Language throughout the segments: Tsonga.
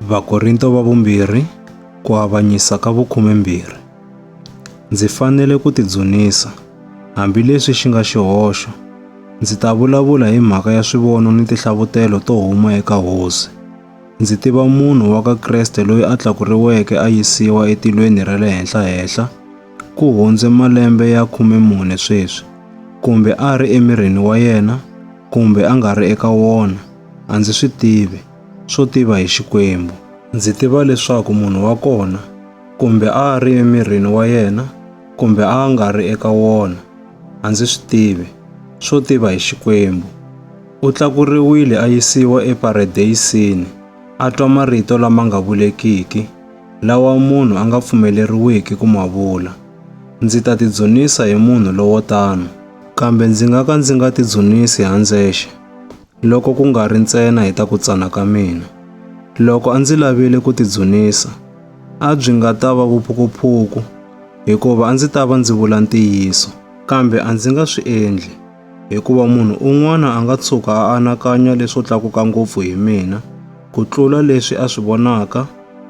Vakorinto va vumbirhi ku avanyisa ka vu-12. Ndzi fanele ku tidzunisa, hambileswi xi nga xihoxo. Ndzi ta vulavula hi mhaka ya swivono ni tinhlavutelo to huma eka Hosi. Ndzi tiva munhu wa ka Kreste loyi a tlakuriweke a yisiwa etilweni ra le henhla ku hundze malembe ya 14 sweswi, kumbe a ri emirini wa yena, kumbe a nga ri eka wona, a ndzi swi tivi, swo tiva hi Xikwembu. Ndzi tiva leswaku munhu wa kona, kumbe a ri emirini wa yena, kumbe a nga ri eka wona, a ndzi swi tivi, swo tiva hi Xikwembu. U tlakuriwile a yisiwa eparadeyisini, a twa marito lama nga vulekiki, lawa munhu a nga pfumeleriwiki ku ma vula. Ndzi ta tidzunisa hi munhu lowo tano, kambe ndzi nga tidzunisi handzexe, loko ku nga ri ntsena hi ta ku tsana ka mina. Loko a ndzi lavile ku tidzunisa, a byi nga ta va vuphukuphuku, hikuva a ndzi ta va ndzi vula ntiyiso, kambe a ndzi nga swi endli, hikuva munhu un'wana a nga tshuka a anakanya leswo tlakuka ngopfu hi mina, ku tlula leswi a swi vonaka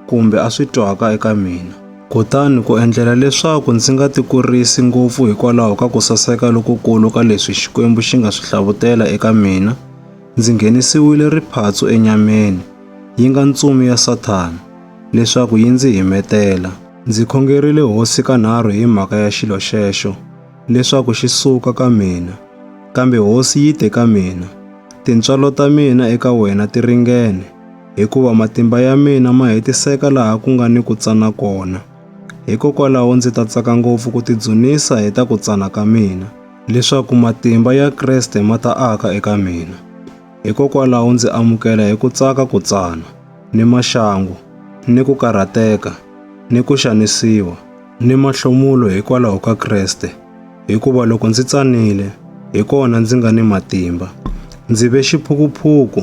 kumbe a swi twaka eka mina. Kutani ku endlela leswaku ndzi nga tikurisi ngopfu hikwalaho ka ku saseka lokukulu ka leswi Xikwembu xi nga swi hlavutela eka mina, ndzi nghenisiwile riphatsu enyameni, yi nga ntsumi ya Sathana, leswaku yi ndzi himetela. Ndzi khongerile Hosi kanharhu hi mhaka ya xilo xexo, leswaku xi suka ka mina. Kambe Hosi yi te ka mina, tintswalo ta mina eka wena ti ringene, hikuva matimba ya mina ma hetiseka laha ku nga ni ku tsana kona. Hikokwalaho ndzi ta tsaka ngopfu ku tidzunisa hi ta ku tsana ka mina, leswaku matimba ya Kreste ma ta aka eka mina. Hikokwalaho ndzi amukela hi ku tsaka ku tsana, ni maxangu, ni ku karhateka, ni ku xanisiwa, ni mahlomulo hikwalaho ka Kreste, hikuva loko ndzi tsanile, hi kona ndzi nga ni matimba. Ndzi ve xiphukuphuku,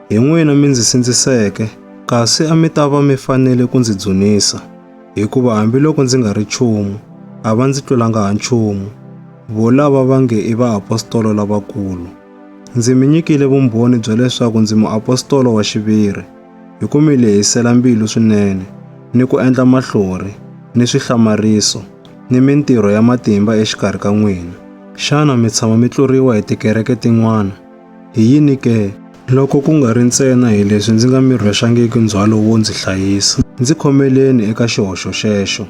hi n'wina mi ndzi sindziseke, kasi a mi ta va mi fanele ku ndzi dzunisa, hikuva hambiloko ndzi nga ri nchumu, a va ndzi tlulanga ha nchumu, volava va nge i vaapostolo lavakulu. Ndzi mi nyikile vumbhoni bya leswaku ndzi muapostolo wa xiviri, hi ku mi lehisela mbilu swinene, ni ku endla mahlori, ni swihlamariso, ni mintirho ya matimba exikarhi ka n'wina. Xana mi tshama mi tluriwa hi tikereke tin'wana? Hi yini ke? Loko ku nga ri ntsena hi leswi ndzi nga mi rhwexangiki ndzhwalo wo ndzi hlayisa. Ndzi khomeleni eka xihoxo xexo.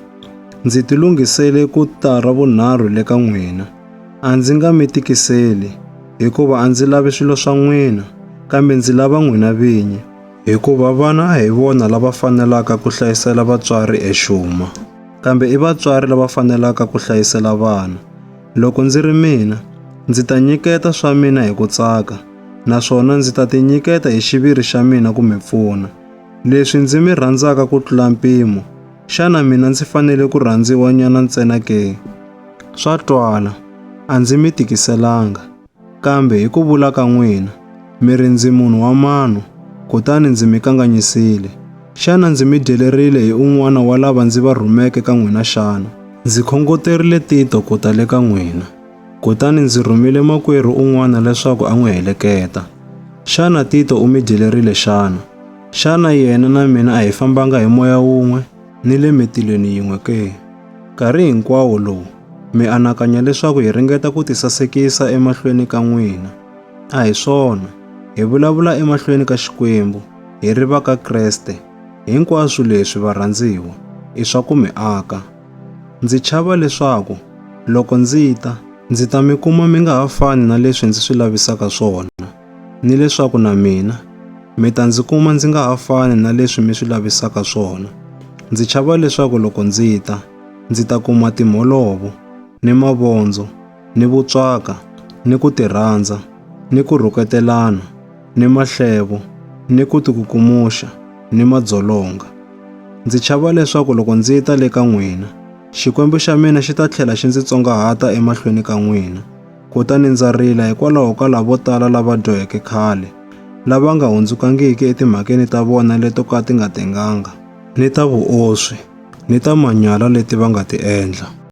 Ndzi tilunghisele ku ta ravunharhu le ka n'wina. A ndzi nga mi tikiseli, hikuva a ndzi lavi swilo swa n'wina, kambe ndzi lava n'wina vinyi, hikuva vana a hi vona lava fanelaka ku hlayisela vatswari exuma, kambe i vatswari lava fanelaka ku hlayisela vana. Loko ndzi ri mina, ndzi ta nyiketa swa mina hi ku tsaka, naswona ndzi ta tinyiketa hi xiviri xa mina ku mi pfuna. Leswi ndzi mi rhandzaka ku tlula mpimo, xana mina ndzi fanele ku rhandziwa nyana ntsena ke? Swa twala, a ndzi mi tikiselanga, kambe hi ku vula ka n'wina, mi ri ndzi munhu wa mano, kutani ndzi mi kanganyisile. Xana ndzi mi dyelerile hi un'wana wa lava ndzi va rhumeke ka n'wina xana? Ndzi khongoterile Tito ku ta le ka n'wina, kutani ndzi rhumile makwerhu un'wana leswaku a n'wi heleketa. Xana Tito u mi dyelerile xana? Xana yena na mina a hi fambanga hi moya wun'we ni le metilweni yin'we ke? Nkarhi hinkwawo lowu, mi anakanya leswaku hi ringeta ku tisasekisa emahlweni ka n'wina. A hi swona, hi vulavula emahlweni ka Xikwembu, hi ri va ka Kreste. Hinkwaswo leswi varhandziwa, i swa ku mi aka. Ndzi chava leswaku, loko ndzi ta mi kuma mi nga ha fani na leswi ndzi swi lavisaka swona, ni leswaku na mina, mi ta ndzi kuma ndzi nga ha fani na leswi mi swi lavisaka swona. Ndzi chava leswaku loko ndzi ta kuma timholovo, ni mavondzo, ni vutswaka, ni ku tirhandza, ni ku rhuketelana, ni mahlevo, ni ku tikukumuxa, ni madzolonga. Ndzi chava leswaku loko ndzi ta le ka n'wina, Xikwembu xa mina xi ta tlhela xi ndzi tsongahata emahlweni ka n'wina, kutani ndza rila hikwalaho ka lavo tala lava dyoheke khale, lava nga hundzukangiki etimhakeni ta vona leto ka ti nga tenganga, ni ta vuoswi, ni ta manyala leti va nga ti endla.